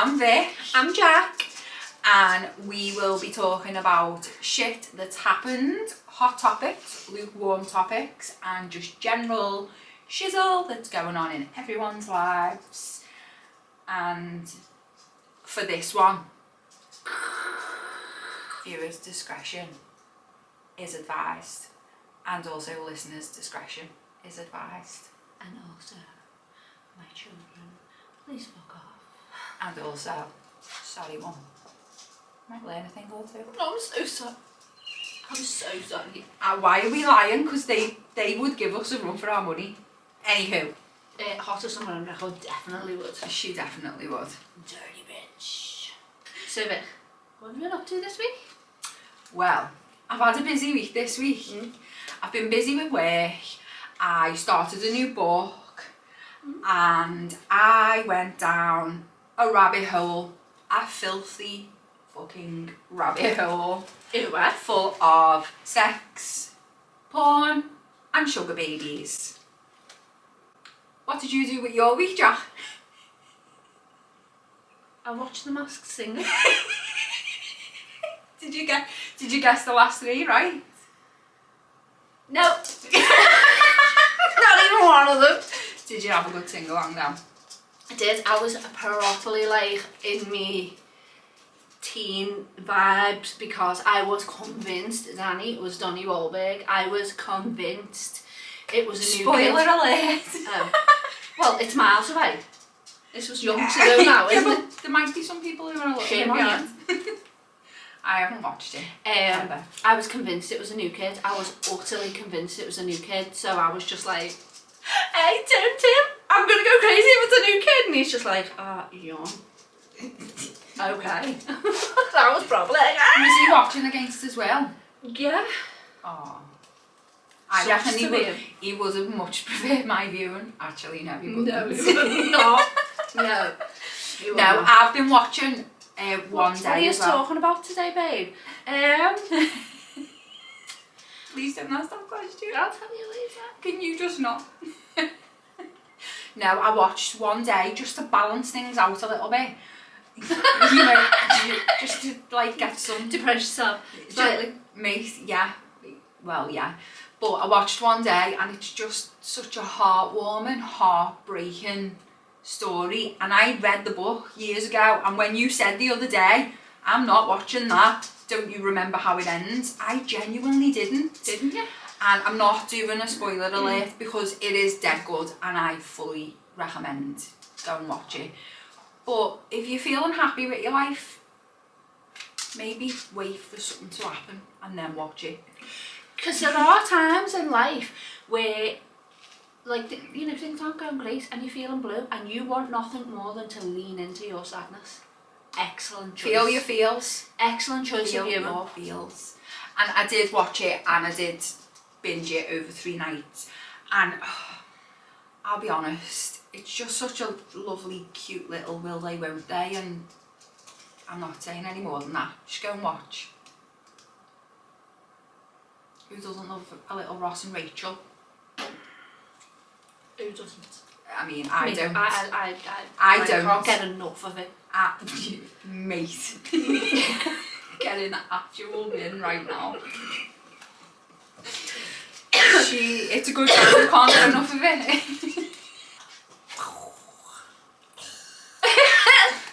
I'm Vic. I'm Jack. And we will be talking about shit that's happened, hot topics, lukewarm topics, and just general shizzle that's going on in everyone's lives. And for this one, viewers' discretion is advised, and also listeners' discretion is advised. And also, my children, please fuck off. And also, sorry mum, might learn a thing or two. I'm so sorry. I'm so sorry. Why are we lying? Because they would give us a run for our money. Anywho. Hottest summer on record definitely would. She definitely would. Dirty bitch. So Vic, what have you been up to this week? Well, I've had a busy week this week. I've been busy with work. I started a new book and I went down a rabbit hole, a filthy fucking rabbit hole. Ew, what? Full of sex, porn and sugar babies. What did you do with your week, Jack? I watched The Masked Singer. Did you guess the last three right? No. Not even one of them. Did you have a good sing along now? I did. I was properly like in me teen vibes because I was convinced Danny was Donnie Wahlberg. I was convinced it was a new kid. Spoiler alert. Well, it's miles away. This was young to go now, isn't it? There might be some people who are a little Shame on behind. I haven't watched it. I was convinced it was a new kid. I was utterly convinced it was a new kid. So I was just like, hey, Tim, I'm going to go crazy if it's a new kid. And he's just like, yawn. Okay. That was probably it. Was he watching against as well? Yeah. Oh. I reckon he would have much preferred my viewing. Actually, no, he wouldn't. No, he would not. No. No, I've been watching one day. What are you as well. talking about today, babe? Please don't ask that question. I'll tell you later. Can you just not? No, I watched one day just to balance things out a little bit. You know, just to like get some Depress yourself slightly. Yeah. Well, yeah. But I watched one day and it's just such a heartwarming, heartbreaking story. And I read the book years ago, and when you said the other day, I'm not watching that, don't you remember how it ends? I genuinely didn't. Didn't you? And I'm not doing a spoiler alert because it is dead good and I fully recommend go and watch it. But if you're feeling happy with your life, maybe wait for something to happen and then watch it. Because there are times in life where, like, you know, things aren't going great and you're feeling blue and you want nothing more than to lean into your sadness. Excellent choice. Feel your feels. Excellent choice Feel of you. your feels. And I did watch it and I did binge it over 3 nights. And I'll be honest, it's just such a lovely, cute little will they, won't they? And I'm not saying any more than that. Just go and watch. Who doesn't love a little Ross and Rachel? Who doesn't? I mean, I don't. I don't. can't get enough of it. Mate. Get in the actual bin right now. It's a good time, you can't get enough of it.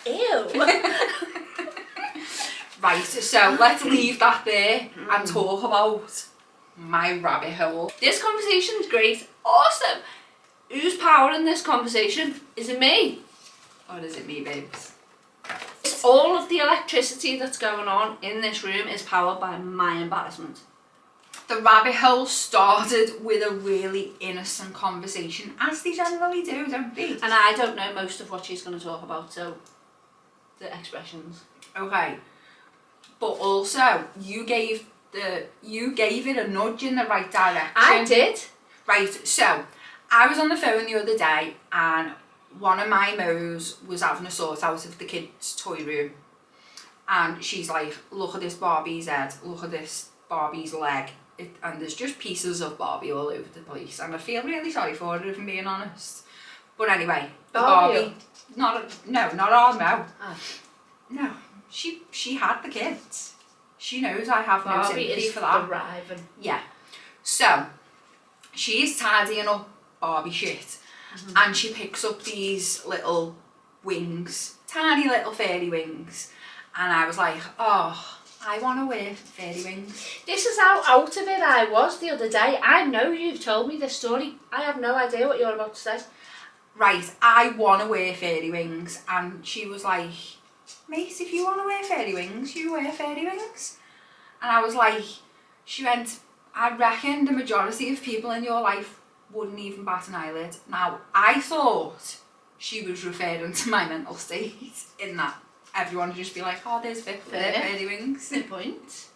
Ew. Right, so let's leave that there and talk about my rabbit hole. This conversation's great. Awesome. Who's powering this conversation? Is it me? Or is it me, babes? All of the electricity that's going on in this room is powered by my embarrassment. The rabbit hole started with a really innocent conversation, as they generally do, don't they? And I don't know most of what she's going to talk about, so the expressions. Okay. But also, you gave it a nudge in the right direction. I did. Right, so I was on the phone the other day and one of my mo's was having a sort out of the kids' toy room. And she's like, look at this Barbie's head, look at this Barbie's leg. And there's just pieces of Barbie all over the place. And I feel really sorry for her, if I'm being honest. But anyway, the Barbie. not our no. Oh. No, she had the kids. She knows I have no Barbie sympathy is for that. thriving. Yeah. So, she's tidying up Barbie shit, and she picks up these little wings, tiny little fairy wings, and I was like, oh, I want to wear fairy wings. This is how out of it I was the other day. I know you've told me this story. I have no idea what you're about to say. Right, I want to wear fairy wings, and she was like, mate, if you want to wear fairy wings, you wear fairy wings. And I was like, she went, I reckon the majority of people in your life wouldn't even bat an eyelid. Now, I thought she was referring to my mental state in that everyone would just be like, oh, there's fairy wings. Good point.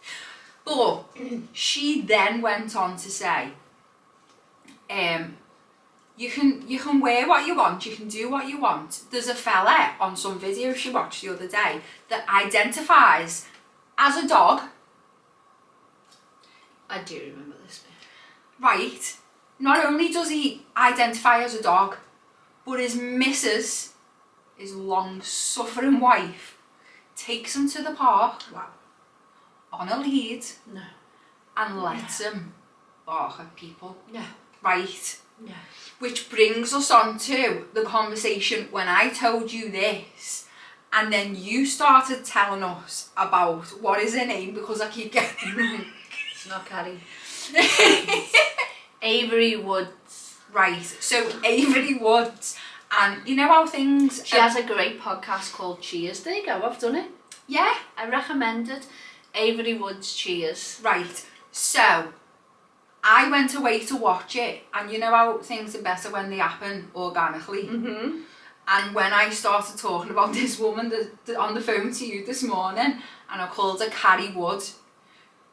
But she then went on to say, you can wear what you want, you can do what you want. There's a fella on some video she watched the other day that identifies as a dog. I do remember this bit. Right. Not only does he identify as a dog, but his missus, his long-suffering wife, takes him to the park Wow. on a lead No. and lets him bark at people. No. Right. No. Which brings us on to the conversation when I told you this, and then you started telling us about what is her name, because I keep getting It's not Carrie. Avery Woods. right. So Avery Woods, and you know how things. She has a great podcast called Cheers. There you go, I've done it. Yeah. I recommend it. Avery Woods Cheers. Right. So I went away to watch it, and you know how things are better when they happen organically. Mm-hmm. And when I started talking about this woman on the phone to you this morning, and I called her Carrie Wood.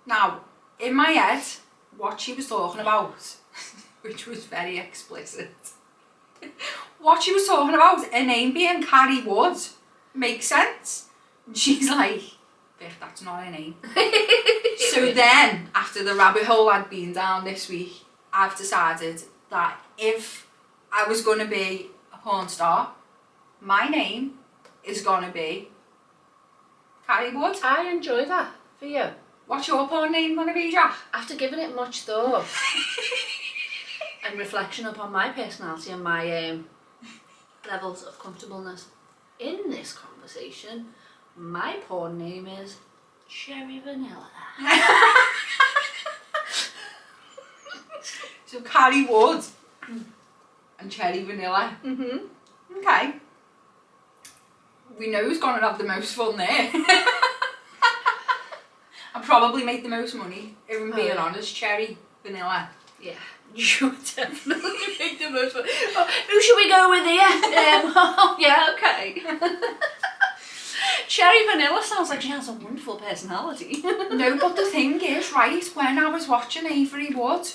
Now, in my head, what she was talking about, which was very explicit, what she was talking about, her name being Carrie Wood, makes sense. And she's like, Vic, that's not her name. So then, after the rabbit hole I'd been down this week, I've decided that if I was going to be a porn star, my name is going to be Carrie Wood. I enjoy that for you. What's your porn name going to be, Jack? After giving it much thought and reflection upon my personality and my levels of comfortableness in this conversation, my porn name is Cherry Vanilla. So Carrie Wood and Cherry Vanilla. Mm-hmm. Okay. We know who's going to have the most fun there. And probably make the most money, if I'm being honest. Cherry Vanilla. Yeah, you would definitely make the most fun. Oh, who should we go with here? Oh, yeah, okay. Cherry Vanilla sounds like she has a wonderful personality. No, but the thing is, right, when I was watching Avery Wood,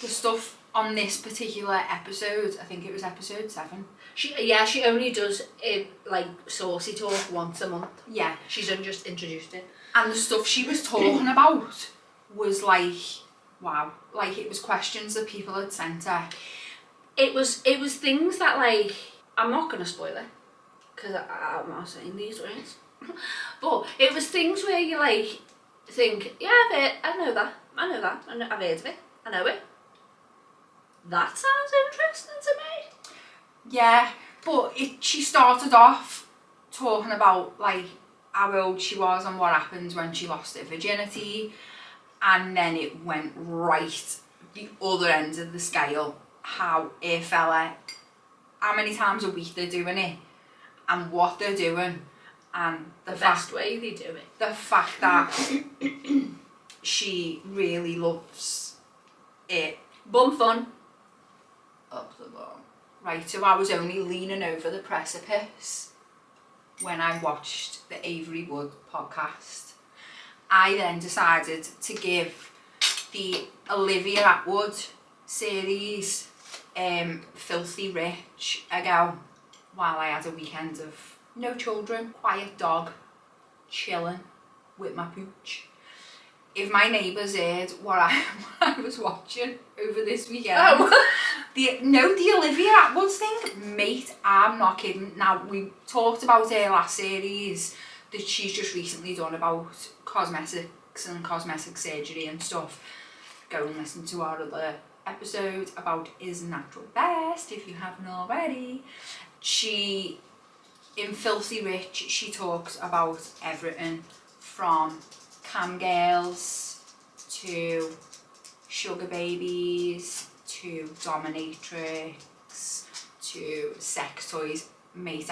the stuff on this particular episode, I think it was episode 7. She only does like saucy talk once a month. Yeah. She's just introduced it. And the stuff she was talking about was like, wow, like it was questions that people had sent her. It was things that, like, I'm not going to spoil it, because I'm not saying these words, but it was things where you, like, think, yeah, I know that, I've heard of it, I know it. That sounds interesting to me. Yeah, but she started off talking about, like, how old she was and what happened when she lost her virginity, and then it went right the other end of the scale, how a fella, how many times a week they're doing it, and what they're doing, and the best way they do it. The fact that she really loves it. Bum fun. Up the bum. Right, so I was only leaning over the precipice when I watched the Avery Wood podcast. I then decided to give the Olivia Atwood series, Filthy Rich, a go while I had a weekend of no children, quiet dog, chilling with my pooch. If my neighbours heard what I was watching over this weekend, The Olivia Atwood thing, mate, I'm not kidding. Now, we talked about her last series that she's just recently done about cosmetics and cosmetic surgery and stuff. Go and listen to our other episode about Is Natural Best if you haven't already. She, in Filthy Rich, she talks about everything from cam girls to sugar babies to dominatrix to sex toys. Mate,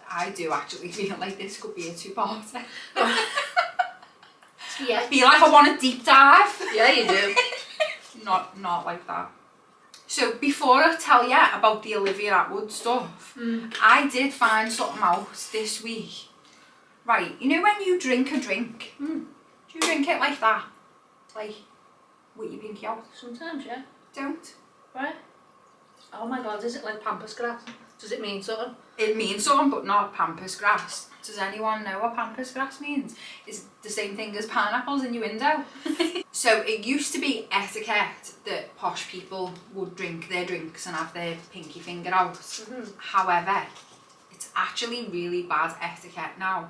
I do actually feel like this could be a two-parter. Yeah. I feel like I want a deep dive. Yeah, you do. Not like that. So before I tell you about the Olivia Atwood stuff, I did find something out this week. Right, you know when you drink a drink, do you drink it like that? Like, with your pinky out? Sometimes, yeah. Don't. Right? Oh my god, is it like pampas grass? Does it mean something? It means something, but not pampas grass. Does anyone know what pampas grass means? It's the same thing as pineapples in your window. So it used to be etiquette that posh people would drink their drinks and have their pinky finger out. However, it's actually really bad etiquette now.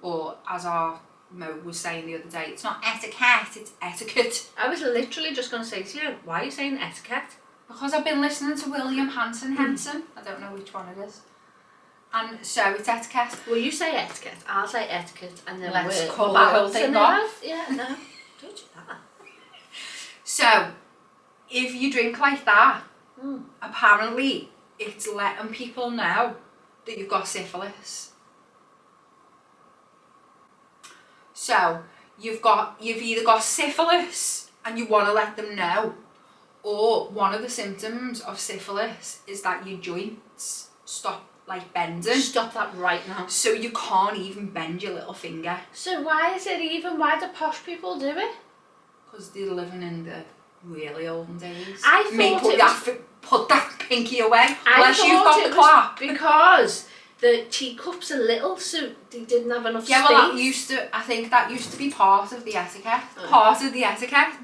Or as our Mo was saying the other day, it's not etiquette, it's etiquette. I was literally just going to say to you, why are you saying etiquette? Because I've been listening to William Hanson. I don't know which one it is. And so it's etiquette. Well, you say etiquette, I'll say etiquette, and then Let's we're call the whole thing off. Yeah, no, don't do that. So, if you drink like that, apparently it's letting people know that you've got syphilis. So, you've either got syphilis and you want to let them know, or one of the symptoms of syphilis is that your joints stop like bending. Stop that right now. So you can't even bend your little finger. So why do posh people do it? Because they're living in the really olden days. I thought put that pinky away. I Unless you've thought got it the was clap. because the teacups are little, so they didn't have enough Yeah, space. well, I think that used to be part of the etiquette.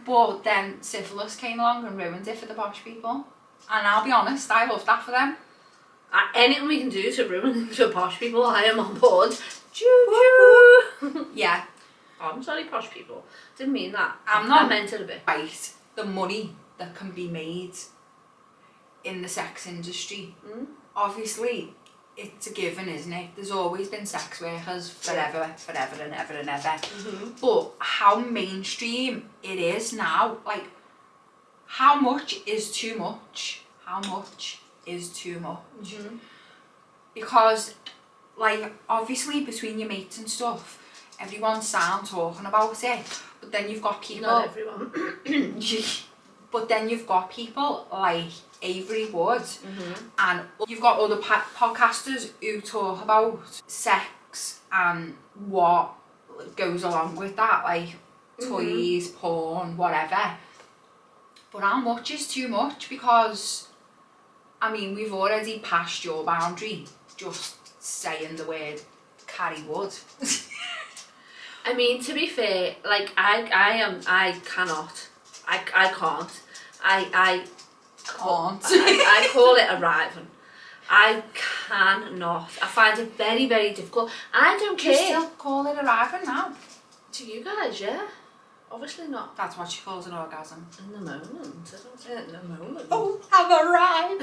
But then syphilis came along and ruined it for the posh people. And I'll be honest, I love that for them. Anything we can do to ruin it for posh people, I am on board. Choo-choo. Yeah. Oh, I'm sorry, posh people. Didn't mean that. I'm not I meant it a bit. Right, the money that can be made in the sex industry. Obviously, it's a given, isn't it? There's always been sex workers forever and ever. But how mainstream it is now, like, how much is too much? How much is too much? Because, like, obviously between your mates and stuff, everyone's sound talking about it, but then you've got people... Not everyone. But then you've got people like Avery Wood, and you've got other podcasters who talk about sex and what goes along with that, like toys, porn, whatever. But how much is too much? Because, I mean, we've already passed your boundary just saying the word Carrie Wood. I mean, to be fair, like, I can't. I call it arriving. I cannot. I find it very, very difficult. I don't care. You still call it arriving now? To you guys, yeah. Obviously not. That's what she calls an orgasm. In the moment. I don't say it in the moment. Oh, I've arrived.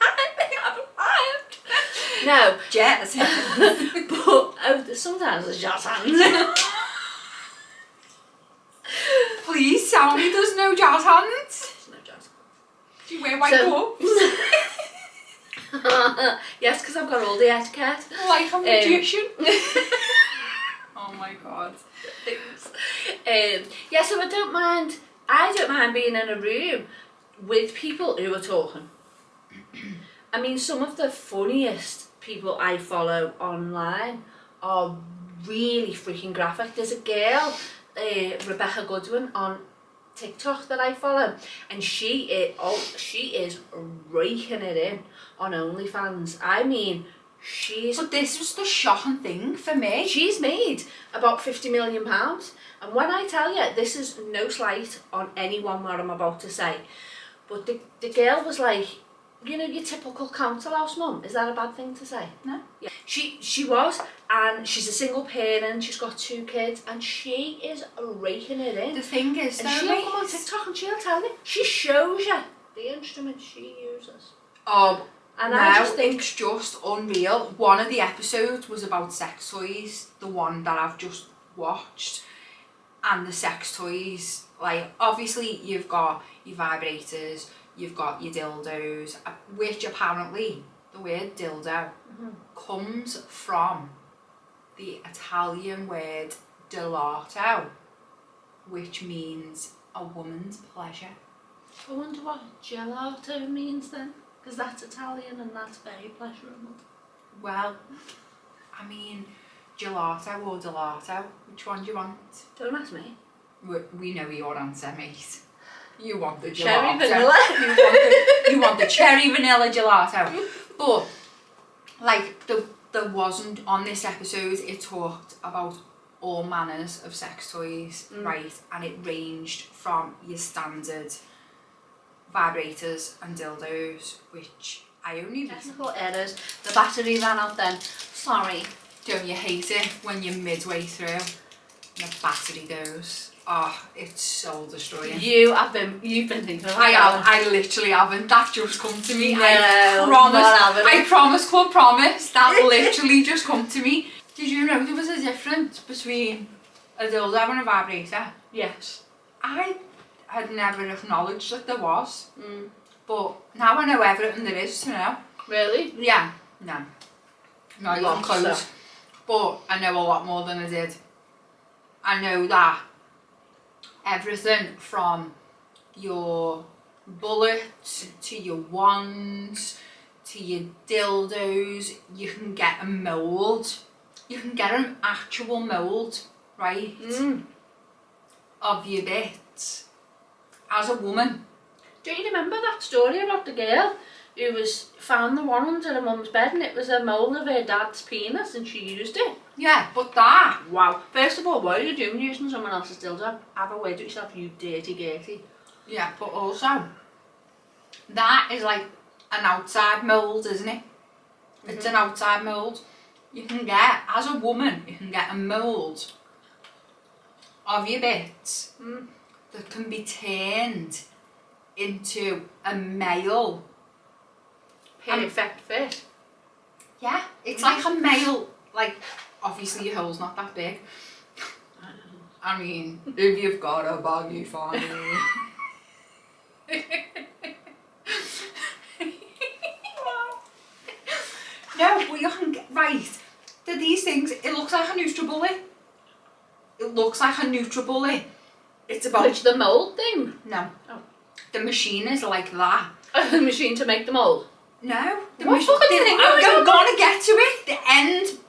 I've arrived. No. Jazz hands. But sometimes it's jazz hands. Please tell me there's no jazz hands. There's no jazz. Do you wear white gloves? Yes, because I've got all the etiquette. Like a magician. Oh my god. Yeah, so I don't mind being in a room with people who are talking. I mean, some of the funniest people I follow online are really freaking graphic. There's a girl, Rebecca Goodwin, on TikTok that I follow, and she is raking it in on OnlyFans. I mean, But this was the shocking thing for me. She's made about £50 million. And when I tell you, this is no slight on anyone what I'm about to say, But the girl was like, you know, your typical council house mum. Is that a bad thing to say? No. Yeah. She was, and she's a single parent. She's got 2 kids, and she is raking it in. The thing is, and she'll come on TikTok and she'll tell you. She shows you the instrument she uses. Oh, and no, I just think it's just unreal. One of the episodes was about sex toys, the one that I've just watched. And the sex toys, like, obviously you've got your vibrators, you've got your dildos, which apparently the word dildo comes from the Italian word dilato, which means a woman's pleasure. I wonder what gelato means then, because that's Italian and that's very pleasurable. Well, I mean, gelato or dilato, which one do you want? Don't ask me. We know your answer, mate. You want the gelato. Cherry vanilla. You want the cherry vanilla gelato. But, like, there wasn't, on this episode, it talked about all manners of sex toys, right? And it ranged from your standard vibrators and dildos, which I only Technical errors. The battery ran out then. Sorry. Don't you hate it when you're midway through and the battery goes? Oh, it's soul destroying. You've been thinking about I literally haven't. That just come to me. No, I promise, could promise. That literally just come to me. Did you know there was a difference between a dildo and a vibrator? Yes. I had never acknowledged that there was. But now I know everything there is to know. Really? Yeah. No. Not even Lots close. of. But I know a lot more than I did. I know that everything from your bullets to your wands to your dildos, you can get a mould. You can get an actual mould, right? Of your bits. As a woman. Do you remember that story about the girl who found the one under her mum's bed and it was a mould of her dad's penis and she used it? Yeah, but that... Wow. First of all, what are you doing using someone else's dildo? Have a word with yourself, you dirty gertie. Yeah, but also, that is like an outside mould, isn't it? It's an outside mould. You can get, as a woman, you can get a mould of your bits that can be turned into a male. Perfect fit. Yeah, it's like a male, like, obviously your hole's not that big. I mean, if you've got a baggy fanny. No, but you can get, right, these things, it looks like a NutriBullet. It looks like a NutriBullet. It's about... Which, the mould thing? No. Oh. The machine is like that. The machine to make the mould? No. The What fucking thing are we I'm talking gonna get to it. The end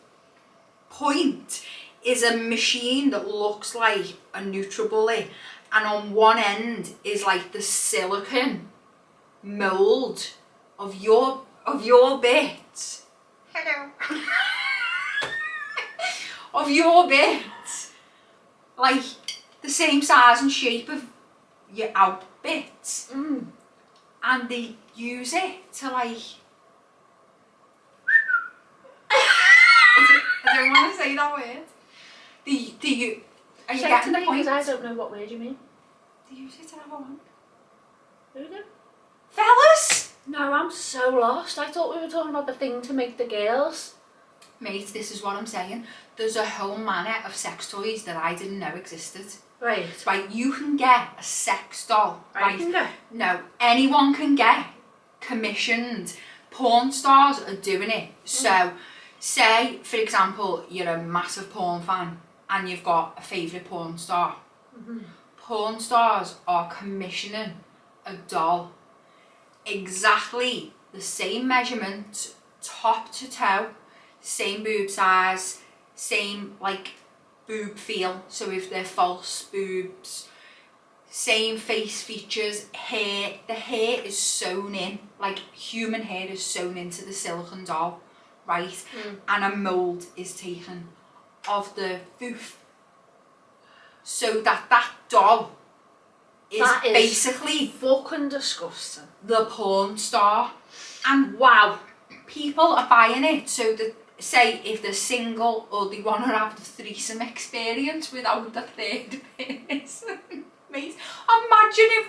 point is a machine that looks like a NutriBullet, and on one end is like the silicone mould of your bits. Hello. Of your bits. Like the same size and shape of your out bits. And they use it to like... I don't want to say that word. Are you Say getting to the me, point? because I don't know what word you mean. They use it to have a wank. Who do? Fellas! No, I'm so lost. I thought we were talking about the thing to make the girls. Mate, this is what I'm saying. There's a whole manner of sex toys that I didn't know existed. Right. Right, you can get a sex doll. I can go. No, anyone can get commissioned. Porn stars are doing it. So, say, for example, you're a massive porn fan and you've got a favourite porn star. Porn stars are commissioning a doll. Exactly the same measurement, top to toe, same boob size, same like boob feel, so if they're false boobs, same face features, hair, the hair is sewn in, like human hair is sewn into the silicone doll, right? And a mould is taken of the foof, so that doll That is basically fucking disgusting. the porn star. And Wow. people are buying it so that, say, if they're single or they want to have the threesome experience without the third person. Mate, imagine if,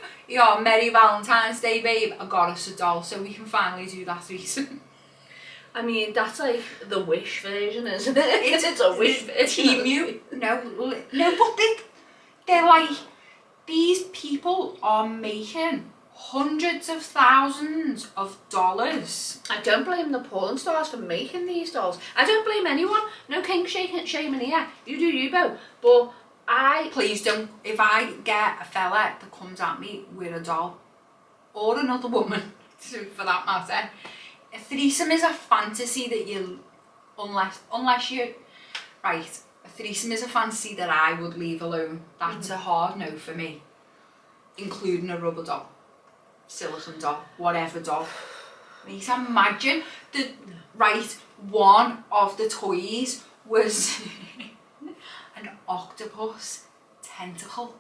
Merry Valentine's Day, babe, I got us a doll so we can finally do that threesome. I mean, that's like the Wish version, isn't it? It's a Wish version. Team you. No, but they're like, these people are making hundreds of thousands of dollars. I don't blame the porn stars for making these dolls. I don't blame anyone. No king shaming here. You do you, Bo. But Please don't. If I get a fella that comes at me with a doll, or another woman, for that matter, a threesome is a fantasy that you, unless you, right, a threesome is a fantasy that I would leave alone. That's a hard no for me, including a rubber doll, silicone doll, whatever doll. Mate, imagine one of the toys was an octopus tentacle.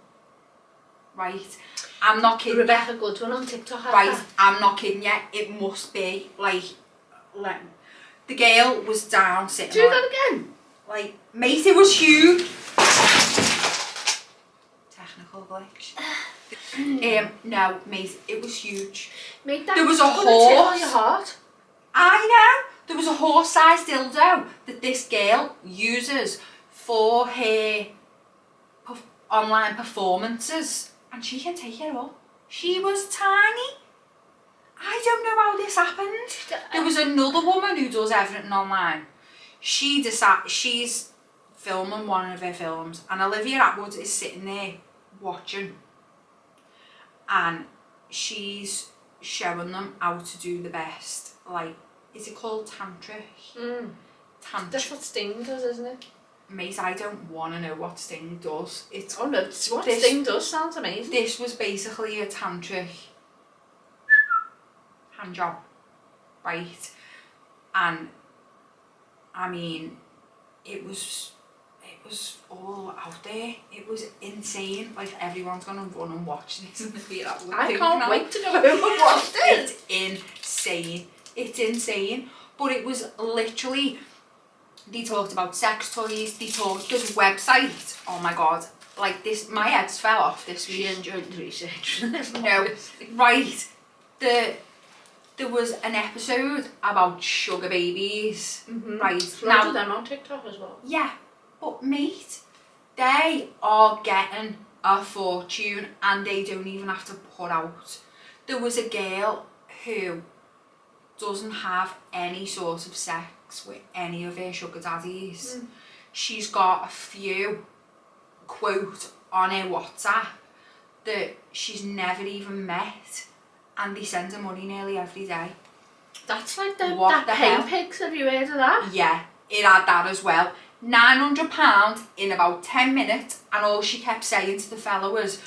Right, I'm not kidding. Rebecca Goodwin on TikTok. Right, I'm not kidding you. It must be like the girl was down sitting. Do that again. Like, mate, it was huge. Technical glitch. No, mate, it was huge. Mate, that there was a gonna horse. tickle your heart. I know. There was a horse-sized dildo that this girl uses for her online performances, and she can take it all. She was tiny. I don't know how this happened. There was another woman who does everything online. She's filming one of her films, and Olivia Atwood is sitting there watching, and she's showing them how to do the best. Like, is it called tantric? Tantric. That's what Sting does, isn't it? Mate, I don't want to know what Sting does. It's Oh no, what Sting does sounds amazing. This was basically a tantric hand job, right? And I mean, it was all out there. It was insane. Like, everyone's gonna run and watch this in the theatre. I can't wait to go home and watch this. It's insane. It's insane. But it was literally, they talked about sex toys, this website, oh my god, like this, my head's fell off this week. She enjoyed the research. No, right, there was an episode about sugar babies, right? Now them on TikTok as well. Yeah, but mate, they are getting a fortune and they don't even have to put out. There was a girl who doesn't have any sort of sex with any of her sugar daddies. She's got a few, quote, on her WhatsApp that she's never even met, and they send her money nearly every day. That's like that the pay hell? pigs, have you heard of that? Yeah, it had that as well. £900 in about 10 minutes, and all she kept saying to the fella was,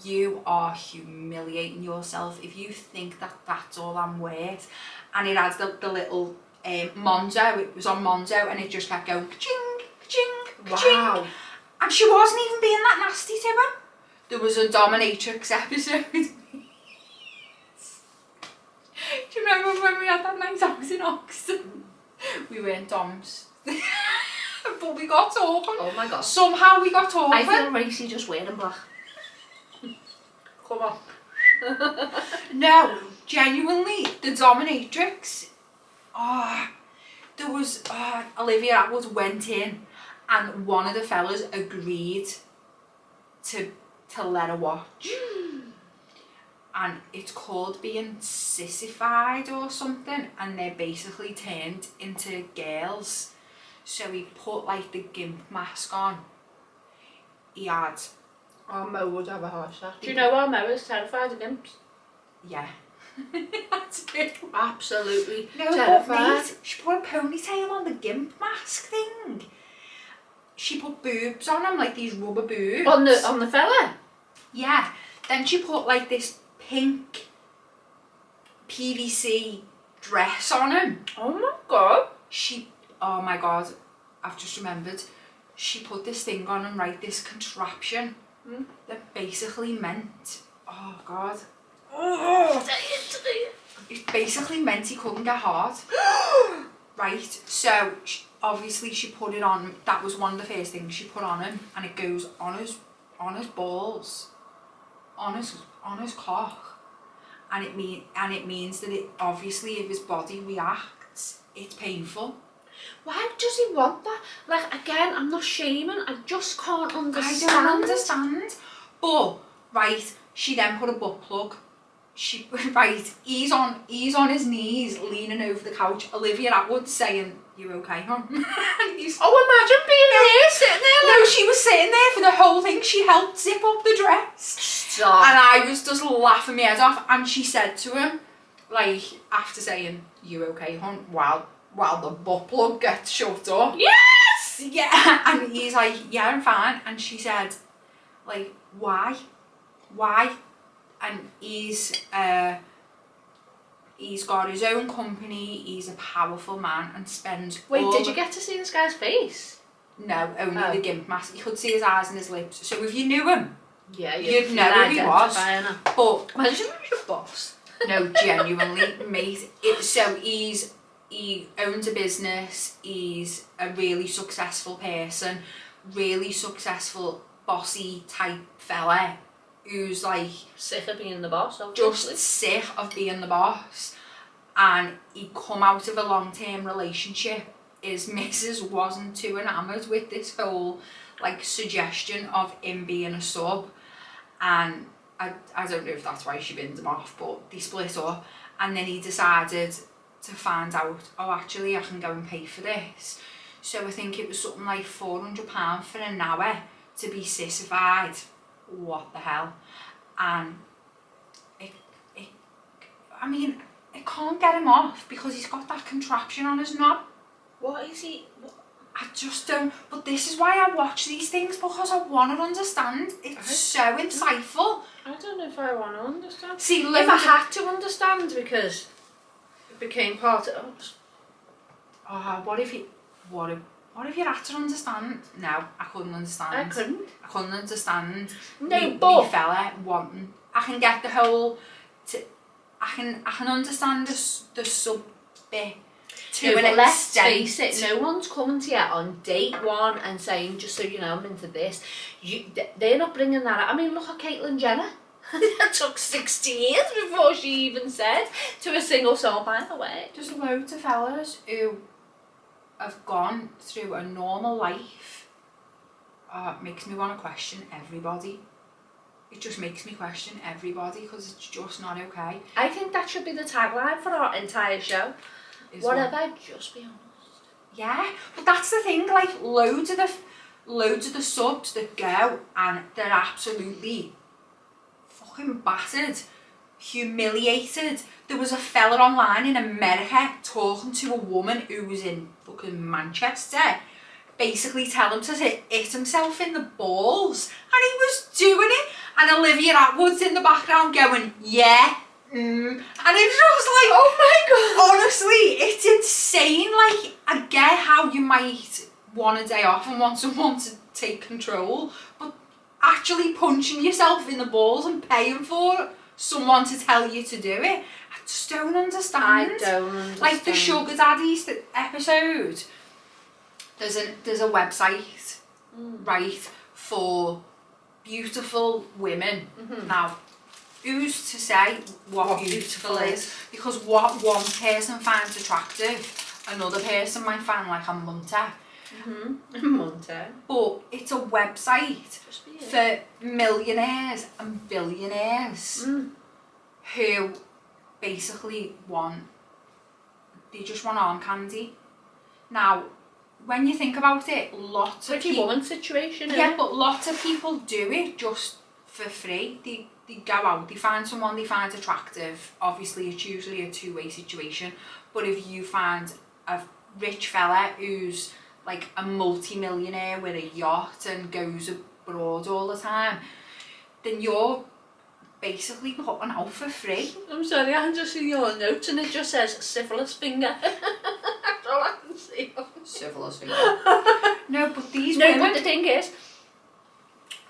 you are humiliating yourself if you think that that's all I'm worth. And it had the little Monzo, it was on Monzo, and it just kept going ka-ching, ka-ching, ka-ching. Wow. And she wasn't even being that nasty to him. There was a dominatrix episode. Do you remember when we had that night out in Oxton? We weren't doms. But we got talking. Oh my god. Somehow we got talking. I feel racy just wearing black. Come on. No, genuinely, the dominatrix. There was Olivia Atwood went in, and one of the fellas agreed to let her watch. And it's called being sissified or something, and they're basically turned into girls. So he put like the gimp mask on. He had. Oh, Mo would have a heart attack. Do you know why Mo is terrified of imps? Yeah. That's it. Absolutely No, terrified. but mate, she put a ponytail on the gimp mask thing. She put boobs on him, like these rubber boobs. On the fella? Yeah. Then she put like this pink PVC dress on him. Oh my god. Oh my god, I've just remembered. She put this thing on him, right, this contraption that basically meant Oh God. Say it. It basically meant he couldn't get hard. Right, so obviously she put it on. That was one of the first things she put on him, and it goes on his balls, on his cock, and it means that it obviously, if his body reacts, it's painful. Why does he want that? Like, again, I'm not shaming, I just can't understand. I don't understand. But right, she then put a butt plug. He's on his knees, leaning over the couch. Olivia Atwood saying, "You okay, hon?" Imagine being there, sitting there. No, she was sitting there for the whole thing. She helped zip up the dress. Stop. And I was just laughing my head off. And she said to him, like, after saying, "You okay, hon?" While the butt plug gets shoved up. Yes! Yeah. And he's like, "Yeah, I'm fine." And she said, like, why? And he's got his own company. He's a powerful man and spends. Wait, did you get to see this guy's face? No, only the gimp mask. You could see his eyes and his lips. So if you knew him, yeah, you'd know who he was. But imagine if he was your boss. No, genuinely, mate. So he owns a business. He's a really successful person, really successful, bossy type fella. Who's like sick of being the boss, obviously. Just sick of being the boss, and he come out of a long-term relationship. His missus wasn't too enamoured with this whole like suggestion of him being a sub, and I don't know if that's why she binned him off, but they split up, and then he decided to find out, oh, actually I can go and pay for this. So I think it was something like £400 for an hour to be sissified. What the hell? And it can't get him off because he's got that contraption on his knob. What is he? I just don't. But this is why I watch these things, because I want to understand. It's so insightful. I don't know if I want to understand. See, if I had to understand, because it became part of us. Oh, what if you had to understand? No, I couldn't understand. I couldn't understand. No, me but fella wanting. I can get the whole. I can understand the sub bit. Let's face it, no one's coming to you on date one and saying, just so you know, I'm into this. They're not bringing that up. I mean, look at Caitlyn Jenner. It took 60 years before she even said to a single soul, by the way. There's loads of fellas who have gone through a normal life. It makes me want to question everybody. It just makes me question everybody because it's just not okay. I think that should be the tagline for our entire show. Whatever, just be honest. Yeah, but that's the thing. Like loads of the subs that go and they're absolutely fucking battered, humiliated. There was a fella online in America talking to a woman who was in fucking Manchester, basically telling him to hit himself in the balls, and he was doing it. And Olivia Atwood's in the background going, yeah. And it's just like, oh my god, honestly, it's insane. Like, I get how you might want a day off and want someone to take control, but actually punching yourself in the balls and paying for someone to tell you to do it, I just don't understand. I don't understand. Like the Sugar Daddies episode, there's a website, right, for beautiful women. Now, who's to say what beautiful is? Because what one person finds attractive, another person might find like a munter. Munter. But it's a website for millionaires and billionaires who basically they just want arm candy. Now, when you think about it, lots of people... woman situation, yeah, but lots of people do it just for free. They go out, they find someone they find attractive. Obviously, it's usually a two-way situation. But if you find a rich fella who's like a multi-millionaire with a yacht and goes abroad all the time, then you're basically putting out for free. I'm sorry, I can just see your notes and it just says syphilis finger. That's all I can see. Syphilis finger. No, but these No, women... but the thing is,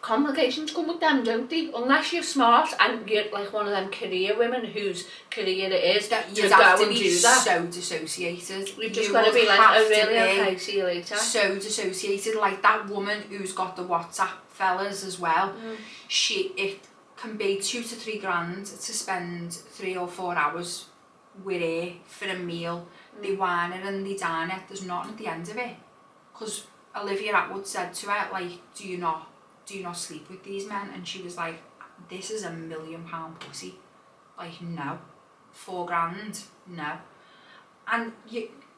complications come with them, don't they? Unless you're smart and you're like one of them career women whose career it is that to you'd go have to and be do that. so dissociated. You've just You got to would be like, have oh really, to be okay, see you later. so dissociated. Like that woman who's got the WhatsApp fellas as well. It can be 2 to 3 grand to spend 3 or 4 hours with her for a meal. They wine it and they dine it. There's nothing at the end of it. Because Olivia Atwood said to her, like, do you not sleep with these men? And she was like, this is £1 million pussy. Like, no. 4 grand, no. And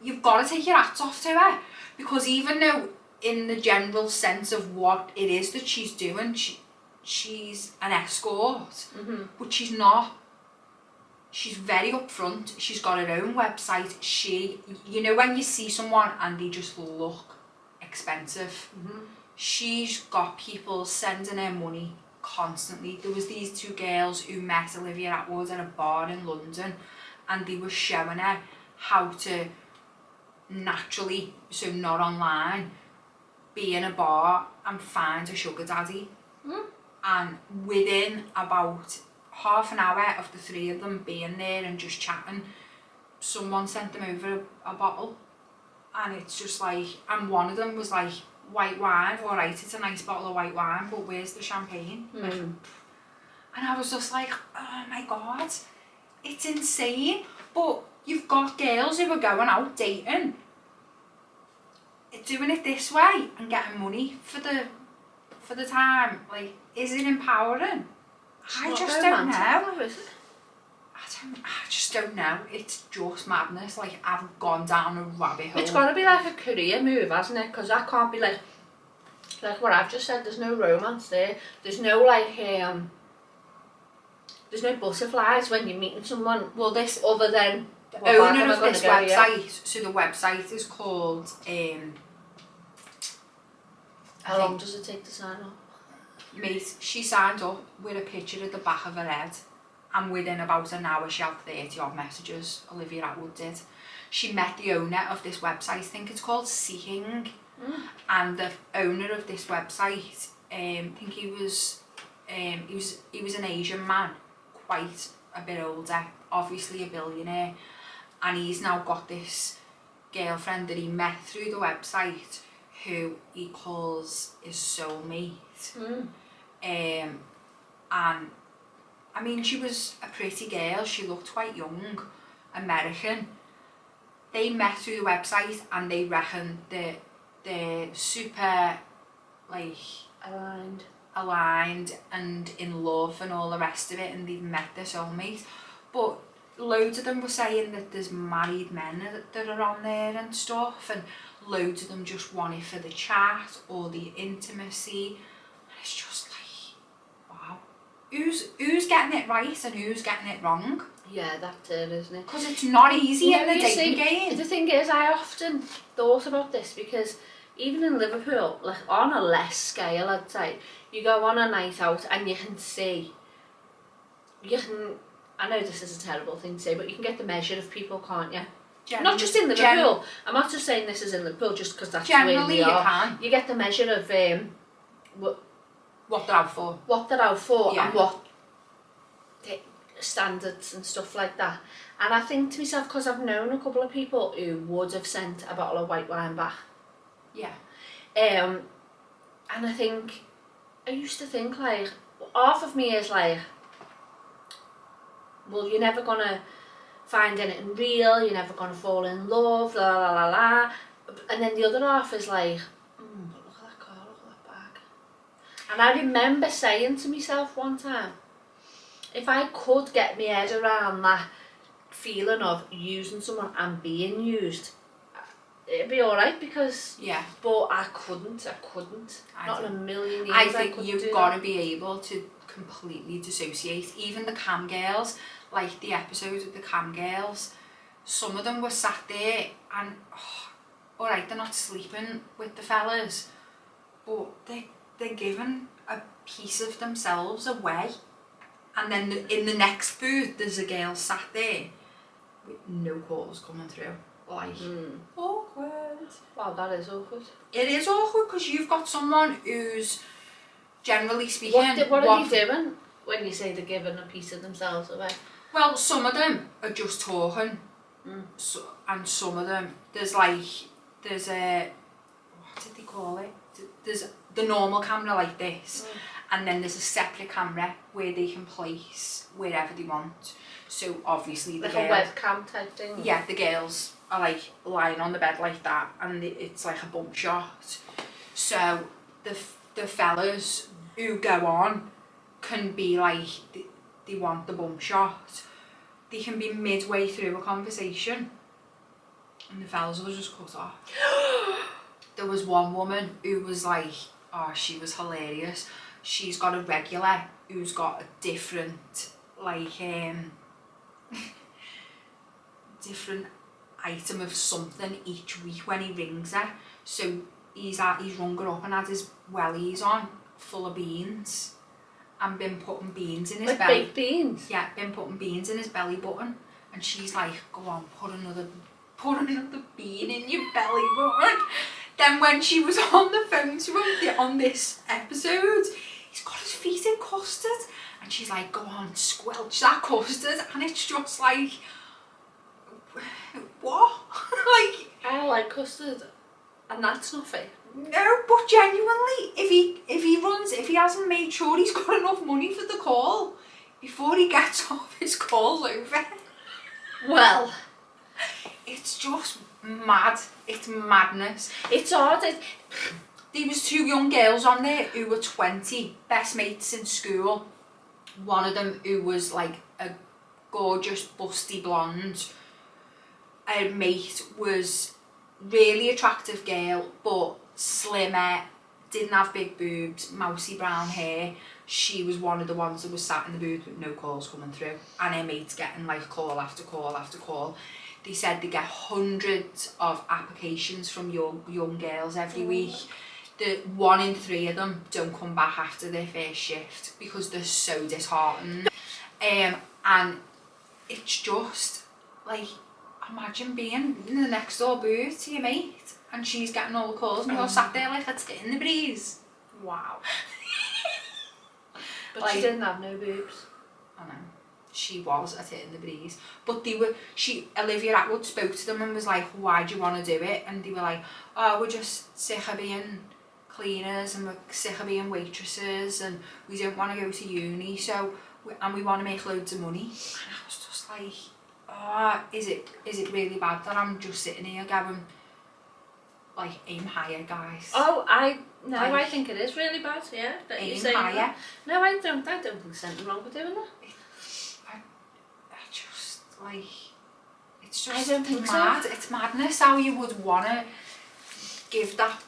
you've got to take your hats off to her, because even though in the general sense of what it is that she's doing, she's an escort, but she's not. She's very upfront. She's got her own website. You know when you see someone and they just look expensive, she's got people sending her money constantly. There was these 2 girls who met Olivia Atwood at a bar in London, and they were showing her how to naturally, so not online, be in a bar and find a sugar daddy. And within about half an hour of the 3 of them being there and just chatting, someone sent them over a bottle. And it's just like, and one of them was like, white wine, alright, it's a nice bottle of white wine, but where's the champagne? Like, and I was just like, oh my god, it's insane. But you've got girls who are going out dating, doing it this way and getting money for the time. Like, is it empowering? I just don't know. I just don't know. It's just madness. Like, I've gone down a rabbit hole. It's got to be like a career move, hasn't it? Because that can't be like what I've just said. There's no romance there. There's no like there's no butterflies when you're meeting someone. Well, this other than the owner of this website. So the website is called. How long does it take to sign up? Mate, she signed up with a picture at the back of her head, and within about an hour she had 30 odd messages. Olivia Atwood did. She met the owner of this website, I think it's called Seeing, and the owner of this website, I think he was an Asian man, quite a bit older, obviously a billionaire, and he's now got this girlfriend that he met through the website, who he calls his soulmate. And I mean, she was a pretty girl. She looked quite young, American. They met through the website, and they reckon that they're super, like, aligned and in love and all the rest of it, and they've met their soulmate. But loads of them were saying that there's married men that are on there and stuff, and loads of them just want it for the chat or the intimacy. It's just like, wow, who's getting it right and who's getting it wrong? Yeah, that's it, isn't it? Because it's not easy in the dating game. The thing is, I often thought about this, because even in Liverpool, like on a less scale, I'd say, you go on a night out and you can see, I know this is a terrible thing to say, but you can get the measure of people, can't you? Not just in Liverpool. I'm not just saying this is in Liverpool just because that's where we are. You get the measure of what they're out for. What they're out for, and what the standards and stuff like that. And I think to myself, because I've known a couple of people who would have sent a bottle of white wine back. Yeah. And I used to think, like, half of me is like, well, you're never gonna find anything real, you're never gonna fall in love, la la la la. And then the other half is like, but look at that car, look at that bag. And I remember saying to myself one time, if I could get my head around that feeling of using someone and being used, it'd be alright, because but I couldn't. Not in a million years. I think you've got to be able to completely dissociate. Even the cam girls, like the episodes of the cam girls, some of them were sat there and alright, they're not sleeping with the fellas, but they're giving a piece of themselves away. And then in the next booth, there's a girl sat there with no calls coming through. Like, awkward. Wow, that is awkward. It is awkward, because you've got someone who's generally speaking. What are they doing when you say they're giving a piece of themselves away? Well, some of them are just talking, so, and some of them, there's a, what did they call it? There's the normal camera like this, and then there's a separate camera where they can place wherever they want. So obviously the Like girl, a webcam type thing? yeah, the girls are like lying on the bed like that, and it's like a bump shot. So the fellas who go on can be like, they want the bump shot. They can be midway through a conversation and the fellas will just cut off. There was one woman who was like, oh, she was hilarious. She's got a regular who's got a different, like, different item of something each week when he rings her. So he's rung her up and had his wellies on full of beans and been putting beans in his belly. Like baked beans? Yeah, been putting beans in his belly button, and she's like, go on, put another bean in your belly button. Then when she was on the phone to him on this episode, he's got his feet in custard, and she's like, go on, squelch that custard, and it's just like, what? Like, I like custard, and that's nothing. no, but genuinely, if he hasn't made sure he's got enough money for the call before he gets off his call over, well, it's just mad. It's madness. it's odd. There was 2 young girls on there who were 20, best mates in school. One of them who was like a gorgeous busty blonde. Her mate was really attractive girl, but slimmer, didn't have big boobs, mousy brown hair. She was one of the ones that was sat in the booth with no calls coming through, and her mate's getting like call after call after call. They said they get hundreds of applications from young girls every week. The 1 in 3 of them don't come back after their first shift because they're so disheartened. And it's just like, imagine being in the next door booth to your mate and she's getting all the calls and you're sat there like a tit in the breeze. Wow. But like, she didn't have no boobs. I know. She was a tit in the breeze. But Olivia Atwood spoke to them and was like, why do you want to do it? And they were like, oh, we're just sick of being cleaners and we're sick of being waitresses and we don't want to go to uni, so we want to make loads of money. And I was just like, oh, is it really bad that I'm just sitting here going, like, aim higher, guys? Oh, I Like, think it is really bad, yeah. That you aim say higher. that. No, I don't think there's anything wrong with doing that. I just, like, it's I just don't think mad. so. It's madness how you would want to give that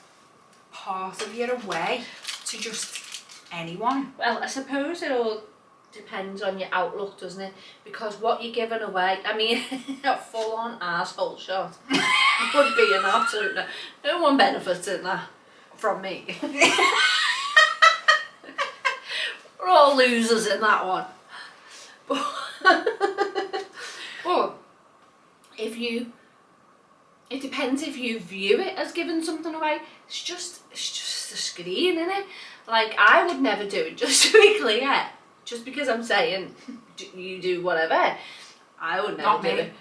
part of you away to just anyone. Well, I suppose it all depends on your outlook, doesn't it? Because what you're giving away, I mean, a full-on arsehole shot would be an absolute no one benefits in that from me. We're all losers in that one. But it depends if you view it as giving something away. It's just a screen, innit? Like, I would never do it, just to be clear. Just because I'm saying you do whatever, I would never Not do me. it.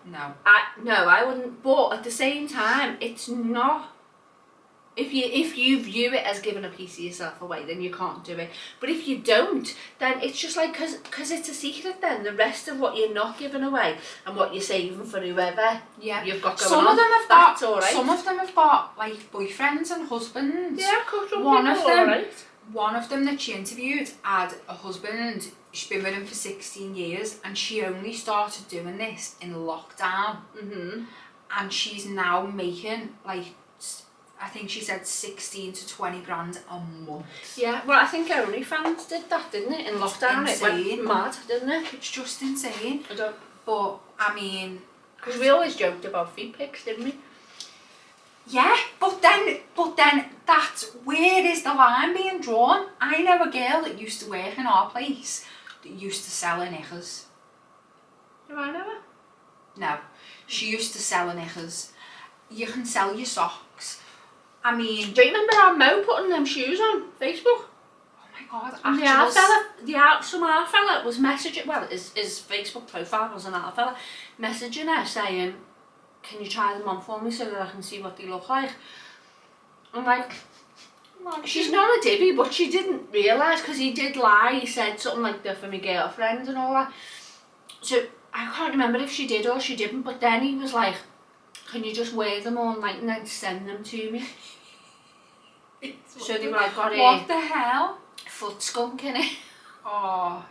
No. I wouldn't. But at the same time, it's not. If you view it as giving a piece of yourself away, then you can't do it. But if you don't, then it's just like, because it's a secret then. The rest of what you're not giving away and what you're saving for whoever you've got going Some on, of them have that's got, all right. some of them have got like boyfriends and husbands. Yeah, of course, some One people of are them, all right. One of them that she interviewed had a husband. She's been with him for 16 years and she only started doing this in lockdown. And she's now making, like, I think she said 16 to 20 grand a month. Yeah, well, I think OnlyFans did that, didn't it? In lockdown, it went mad, didn't it? It's just insane. I don't. But I mean, Because we always joked about feet pics, didn't we? yeah, but then that's, where is the line being drawn? I know a girl that used to work in our place that used to sell her knickers. Do I know her? No, she used to sell her knickers. You can sell your socks. I mean, Do you remember our Mo putting them shoes on Facebook? god, Some our fella was messaging, well, his Facebook profile was an our fella, messaging her saying, can you try them on for me so that I can see what they look like? I'm like, she's not a dibby, but she didn't realise, because he did lie. He said something like that for my girlfriend and all that. So I can't remember if she did or she didn't, but then he was like, can you just wear them all night and then send them to me? So they were like, got what the hell? Foot skunk in it. Oh.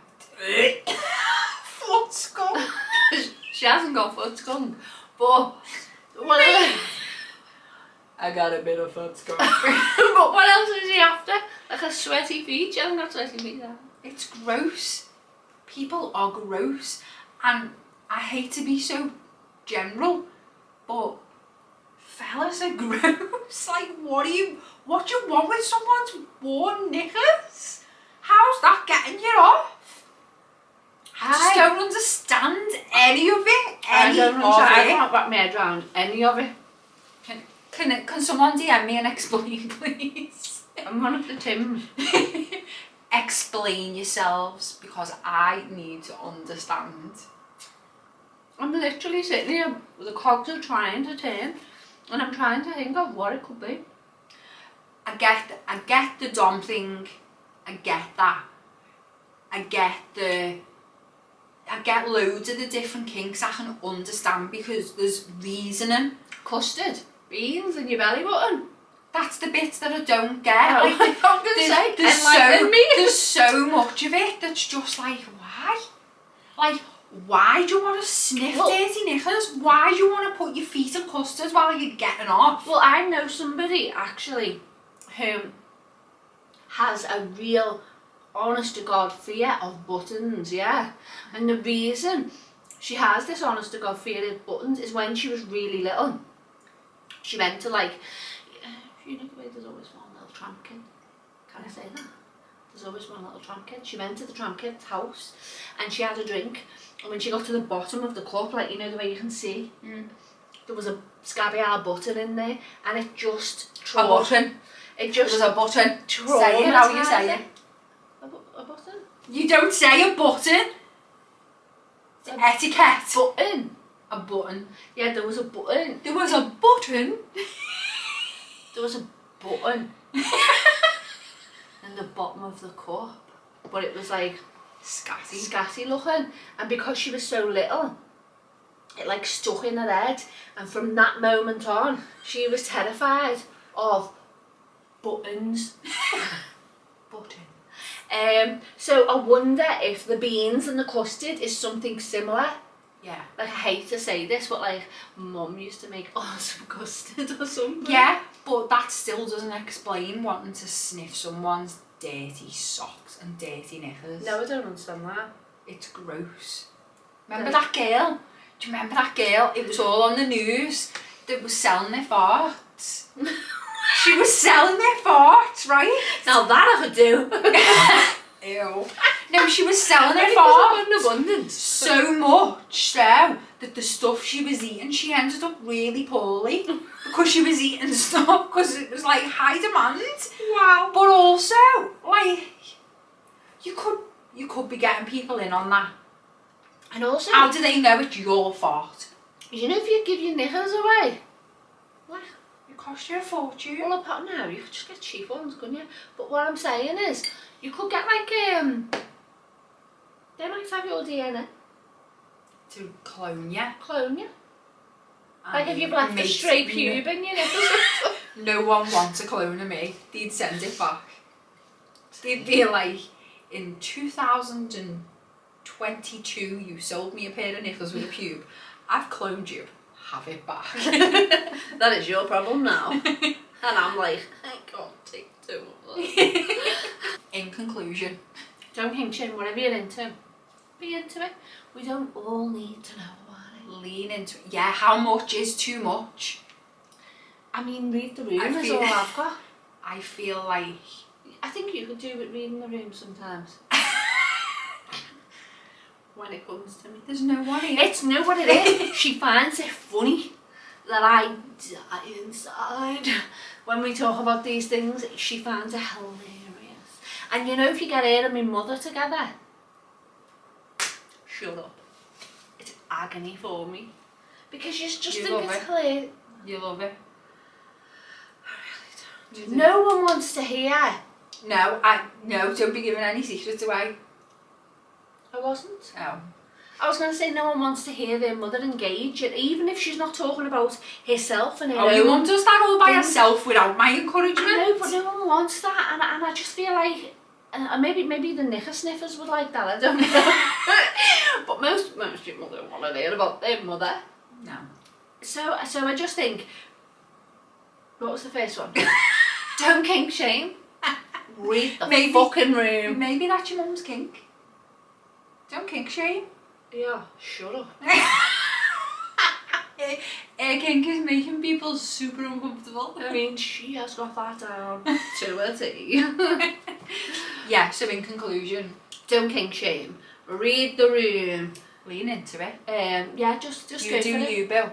Foot skunk. She hasn't got foot skunk, but what I got a bit of foot skunk. but what else is he after? Like a sweaty feet? She hasn't got sweaty feet now. It's gross. People are gross, and I hate to be so general, but fellas are gross. Like, what do you want with someone's worn knickers? How's that getting you off? I just don't understand any of it. I can't wrap my head around any of it. Can someone DM me and explain, please? I'm one of the Tims. Explain yourselves, because I need to understand. I'm literally sitting here, the cogs are trying to turn, and I'm trying to think of what it could be. I get the dom thing. I get that. I get loads of the different kinks I can understand, because there's reasoning. Custard, beans in your belly button. That's the bits that I don't get. Oh, Like, I'm going to say, there's so much of it that's just like, why? Like, why do you want to sniff dirty knickers? Why do you want to put your feet in custard while you're getting off? Well, I know somebody actually who has a real honest to God fear of buttons, yeah. And the reason she has this honest to God fear of buttons is when she was really little. She went to, like, if you look away, there's always one little tramp kid. Can I say that? There's always one little tramp kid. She went to the tramp kid's house and she had a drink, and when she got to the bottom of the cup, like, you know the way you can see, there was a scabby old button in there, and it just a button. It just was a button. Say it how you say it. A button? You don't say a button. It's etiquette. Button. A button. Yeah, there was a button. There was a button. There was a button in the bottom of the cup, but it was like scatty looking, and because she was so little, it like stuck in her head, and from that moment on, she was terrified of buttons. So I wonder if the beans and the custard is something similar. Yeah. Like, I hate to say this, but like, Mum used to make awesome custard or something. Yeah, but that still doesn't explain wanting to sniff someone's dirty socks and dirty knickers. No, I don't understand that. It's gross. Remember that girl? Do you remember that girl? It was all on the news that was selling their farts. She was selling their farts, right? Now that I could do. Ew. No, she was selling her farts in abundance. so much so that the stuff she was eating, she ended up really poorly because she was eating stuff because it was like high demand. Wow. But also, like, you could be getting people in on that. And also, how do they know it's your fault? You know, if you give your knickers away, like, it costs you a fortune. Well, apart now, you could just get cheap ones, couldn't you? But what I'm saying is, you could get like they might have your DNA to clone you. Clone you. Like if you've left a stray pube in your nipples. No one wants a clone of me. They'd send it back. They'd be like, in 2022, you sold me a pair of nipples with a pube. I've cloned you. Have it back. That is your problem now. And I'm like, I can't take too much. In conclusion, don't hinge in whatever you're into. Be into it. We don't all need to know about it. Lean into it. Yeah, how much is too much? I mean, read the room is all I've got. I feel like... I think you could do with reading the room sometimes. When it comes to me. There's no one here. It's no what it is. She finds it funny that I die inside. When we talk about these things, she finds it hilarious. And you know, if you get her and my mother together, shut up. It's agony for me. Because you just You think love it's it. hilarious. You love it. I really don't. No one wants to hear. No, don't be giving any secrets away. I wasn't. Oh. I was going to say no one wants to hear their mother engage, and even if she's not talking about herself and her Oh, your own mum does that all by things. herself without my encouragement. I know, but no one wants that, and I just feel like, maybe the knicker sniffers would like that, I don't know. But most people don't want to hear about their mother. No. So I just think, what was the first one? Don't kink shame. Read the fucking room. Maybe that's your mum's kink. Don't kink shame. Yeah, shut up. Her kink is making people super uncomfortable. I mean, she has got that down to a T. Yeah, so in conclusion, Don't kink shame. Read the room. lean into it. Yeah, just You go do for it. you, Bill.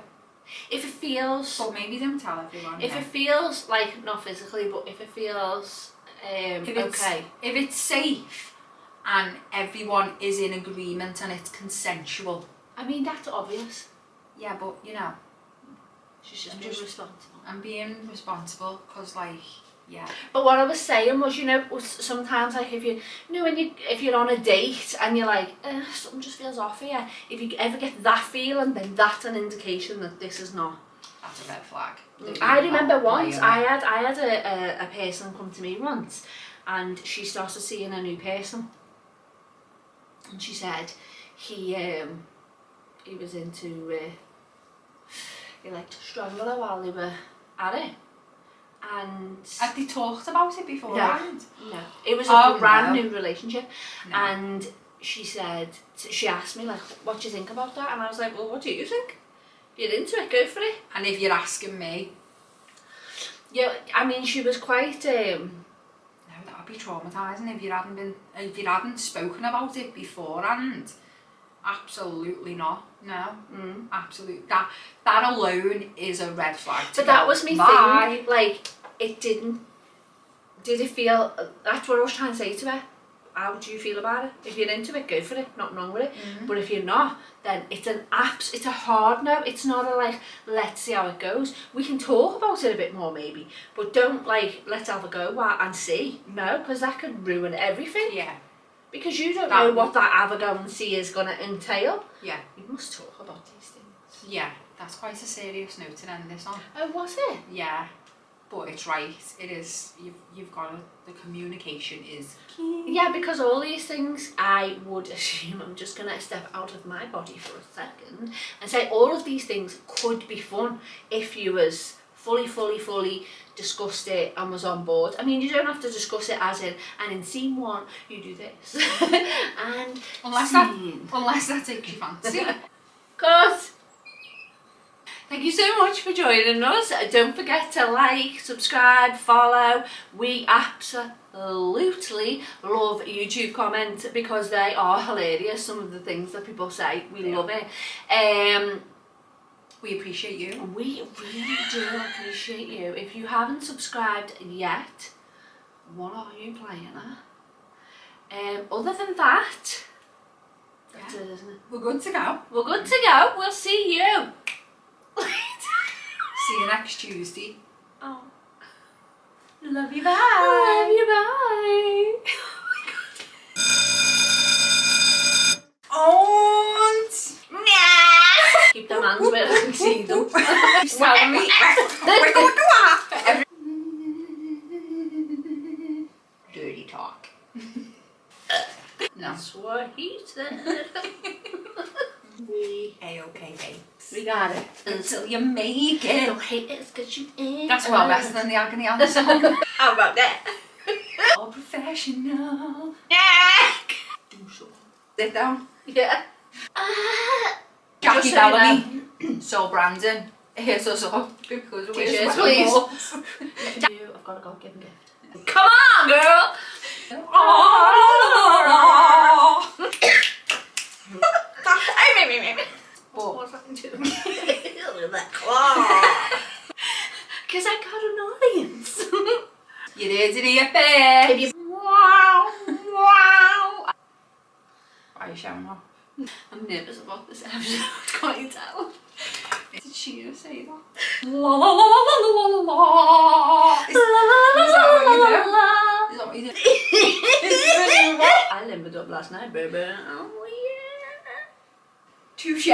If it feels, But maybe don't tell everyone. if it feels like, not physically, but if it feels okay. If it's safe and everyone is in agreement and it's consensual. I mean, that's obvious. Yeah, but you know, She's just I'm being just- responsible. I'm being responsible because, like, yeah. But what I was saying was, you know, sometimes like if if you're on a date and you're like, something just feels off here. If you ever get that feeling, then that's an indication that this is not. That's a red flag. I remember once I had a person come to me once, and she started seeing a new person, and she said he was into he liked to strangle her while they were at it, and Had they talked about it beforehand? no, it was Oh, a brand no. new relationship, No. and she asked me like, what do you think about that? And I was like, well, what do you think? If you're into it, go for it. And if you're asking me, Yeah, I mean, she was quite no, that would be traumatising if you hadn't spoken about it beforehand. Absolutely not. No. Absolutely. That alone is a red flag. But that was me thing. Like, it didn't. Did it feel? That's what I was trying to say to her. How do you feel about it? If you're into it, go for it. Nothing wrong with it. But if you're not, then it's it's a hard no. It's not a like, let's see how it goes. We can talk about it a bit more maybe, but don't like, let's have a go and see. No, because that could ruin everything. Yeah. Because you don't know what that have a go and see is going to entail. Yeah. We must talk about these things. Yeah. That's quite a serious note to end this on. Oh, was it? Yeah. But it's right. It is. You've got to. The communication is key. Yeah, because all these things, I would assume, I'm just going to step out of my body for a second and say all of these things could be fun if you was fully discussed it and was on board. I mean, you don't have to discuss it as in, and in scene one, you do this. And Unless that takes your fancy. Cut! Thank you so much for joining us. Don't forget to like, subscribe, follow. We absolutely love YouTube comments because they are hilarious. Some of the things that people say, we love it. We appreciate you. We really do appreciate you. If you haven't subscribed yet, what are you playing at? Other than that, that's it, isn't it? We're good to go. We're good to go. We'll see you. See you next Tuesday. Oh. Love you. Bye. Love you, bye. And Keep them hands where I can see them. Tell me. Dirty talk. No. That's what he said. A-okay, babes. We got it. Until you make it. Don't hate it, because you ain't. That's well better than the agony on the song. How about that? All professional. Do so. Sit down. Yeah. Jackie Just so Bellamy. So Brandon. Here's us all. Because we're T-shirts, please. I've got a God-given gift. Come on, girl! What's that do? Look at that claw. Because I got an audience. You did it, babe. If you... Wow. fire showing up. I'm nervous about this episode, can't you tell? Did she just say that? La la la la la la la la. Is that what you do? Is that what you do? I limbered up last night, baby. Oh yeah. Touche.